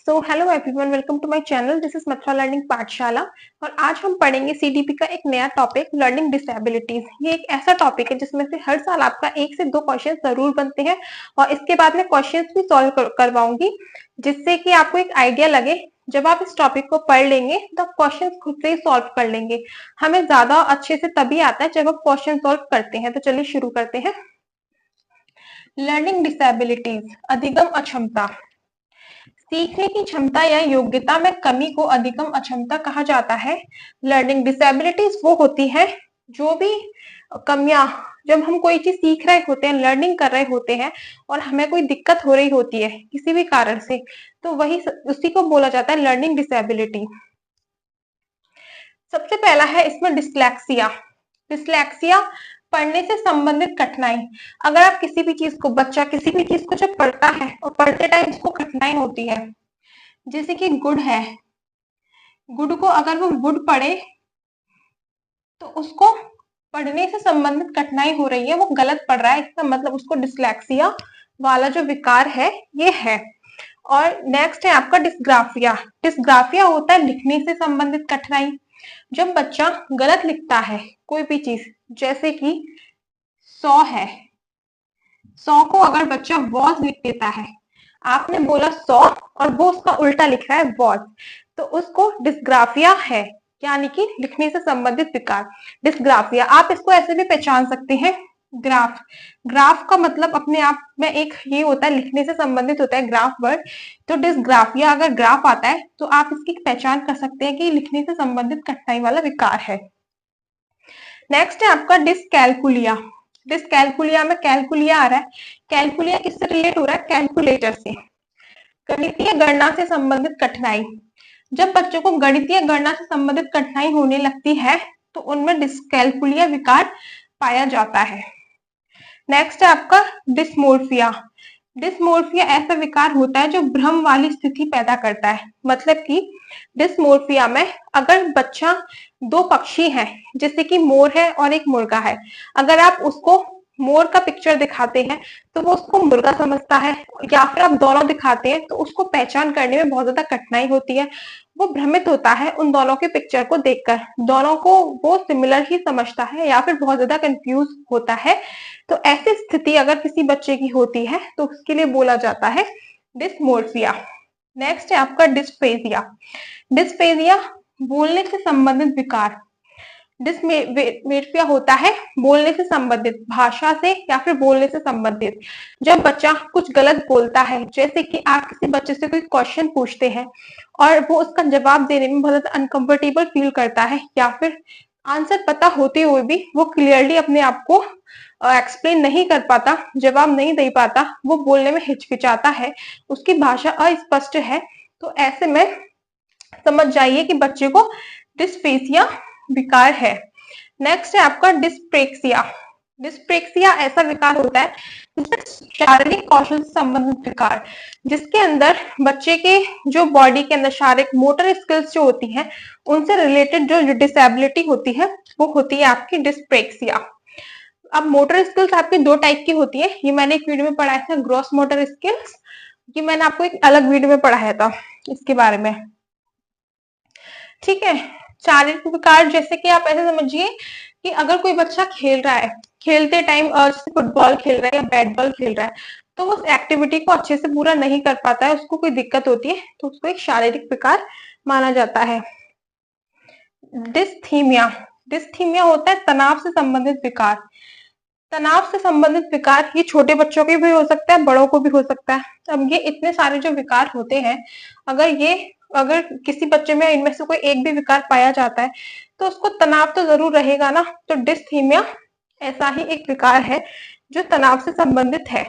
So hello everyone, welcome to my channel. This is Mathura learning Pathshala और आज हम पढ़ेंगे सीडीपी का एक नया टॉपिक लर्निंग डिसेबिलिटीज। ये एक ऐसा टॉपिक है जिसमें से हर साल आपका 1 से 2 क्वेश्चन जरूर बनते हैं और इसके बाद में क्वेश्चंस भी सॉल्व करवाऊंगी, जिससे कि आपको एक आइडिया लगे। जब आप इस टॉपिक को पढ़ लेंगे तो क्वेश्चन खुद से ही सॉल्व कर लेंगे। हमें ज्यादा अच्छे से तभी आता है जब आप क्वेश्चन सॉल्व करते हैं। तो चलिए शुरू करते हैं। लर्निंग डिसेबिलिटीज, अधिगम अक्षमता। सीखने की क्षमता या योग्यता में कमी को अधिगम अक्षमता कहा जाता है। लर्निंग डिसेबिलिटीज वो होती है जो भी कमियां, जब हम कोई चीज सीख रहे होते हैं, लर्निंग कर रहे होते हैं और हमें कोई दिक्कत हो रही होती है किसी भी कारण से, तो वही उसी को बोला जाता है लर्निंग डिसेबिलिटी। सबसे पहला है इसमें डिस्लेक्सिया। डिस्लेक्सिया पढ़ने से संबंधित कठिनाई। अगर आप किसी भी चीज को, बच्चा किसी भी चीज को जब पढ़ता है और पढ़ते टाइम उसको कठिनाई होती है, जैसे कि गुड है, गुड को अगर वो गुड पढ़े तो उसको पढ़ने से संबंधित कठिनाई हो रही है, वो गलत पढ़ रहा है, इसका मतलब उसको डिस्लेक्सिया वाला जो विकार है ये है। और नेक्स्ट है आपका डिस्ग्राफिया। डिस्ग्राफिया होता है लिखने से संबंधित कठिनाई। जब बच्चा गलत लिखता है कोई भी चीज, जैसे कि 100 है, 100 को अगर बच्चा वॉज लिख देता है, आपने बोला 100 और वो उसका उल्टा लिख रहा है वॉज, तो उसको डिस्ग्राफिया है, यानी कि लिखने से संबंधित विकार, डिस्ग्राफिया। आप इसको ऐसे भी पहचान सकते हैं, ग्राफ। ग्राफ का मतलब अपने आप में एक ये होता है, लिखने से संबंधित होता है ग्राफ वर्ड। तो डिस्ग्राफिया अगर ग्राफ आता है तो आप इसकी पहचान कर सकते हैं कि लिखने से संबंधित कठिनाई वाला विकार है। नेक्स्ट है आपका डिसकैलकुलिया। डिसकैलकुलिया में कैलकुलिया आ रहा है। कैलकुलिया किससे रिलेट हो रहा है? कैलकुलेटर से। गणितीय गणना से संबंधित कठिनाई। जब बच्चों को गणितीय गणना से संबंधित कठिनाई होने लगती है तो उनमें डिसकैलकुलिया विकार पाया जाता है। नेक्स्ट है आपका डिस्मोर्फिया। डिस्मोर्फिया ऐसा विकार होता है जो भ्रम वाली स्थिति पैदा करता है। मतलब कि डिस्मोर्फिया में अगर बच्चा, 2 पक्षी हैं, जैसे कि मोर है और एक मुर्गा है, अगर आप उसको मोर का पिक्चर दिखाते हैं तो वो उसको मुर्गा समझता है, या फिर आप दोनों दिखाते हैं तो उसको पहचान करने में बहुत ज्यादा कठिनाई होती है। वो भ्रमित होता है उन दोनों के पिक्चर को देखकर, दोनों को वो सिमिलर ही समझता है या फिर बहुत ज्यादा कंफ्यूज होता है। तो ऐसी स्थिति अगर किसी बच्चे की होती है तो उसके लिए बोला जाता है डिस्मोर्फिया। नेक्स्ट है आपका डिस्फेजिया। डिस्फेजिया बोलने से संबंधित विकार। डिस्मेर्फिया होता है बोलने से संबंधित, भाषा से या फिर बोलने से संबंधित। जब बच्चा कुछ गलत बोलता है, जैसे कि आप किसी बच्चे से कोई क्वेश्चन पूछते हैं और वो उसका जवाब देने में बहुत ज्यादा अनकंफर्टेबल फील करता है, या फिर आंसर पता होते हुए भी वो क्लियरली अपने आप को एक्सप्लेन नहीं कर पाता, जवाब नहीं दे पाता, वो बोलने में हिचकिचाता है, उसकी भाषा अस्पष्ट है, तो ऐसे में समझ जाइए कि बच्चे को डिस्फेसिया विकार है। नेक्स्ट है आपका डिस्प्रेक्सिया। डिस्प्रेक्सिया ऐसा विकार होता है जिसमें शारीरिक कौशल से संबंधित विकार, जिसके अंदर बच्चे के जो बॉडी के अंदर शारीरिक मोटर स्किल्स जो होती हैं उनसे रिलेटेड जो डिसेबिलिटी होती है वो होती है आपकी डिस्प्रेक्सिया। अब मोटर स्किल्स आपकी 2 टाइप की होती है, ये मैंने एक वीडियो में पढ़ाया था, ग्रॉस मोटर स्किल्स, ये मैंने आपको एक अलग वीडियो में पढ़ाया था इसके बारे में। ठीक है। शारीरिक विकार जैसे कि आप ऐसे समझिए कि अगर कोई बच्चा खेल रहा है, खेलते टाइम फुटबॉल खेल रहा है या बैट बॉल खेल रहा है, तो वो उस एक्टिविटी को अच्छे से पूरा नहीं कर पाता है, उसको कोई दिक्कत होती है, तो उसको एक शारीरिक विकार माना जाता है। डिस्थीमिया। डिस्थीमिया होता है तनाव से संबंधित विकार। तनाव से संबंधित विकार ये छोटे बच्चों के भी हो सकता है, बड़ों को भी हो सकता है। अब ये इतने सारे जो विकार होते हैं, अगर किसी बच्चे में इनमें से कोई एक भी विकार पाया जाता है तो उसको तनाव तो जरूर रहेगा ना। तो डिस्थीमिया ऐसा ही एक विकार है जो तनाव से संबंधित है।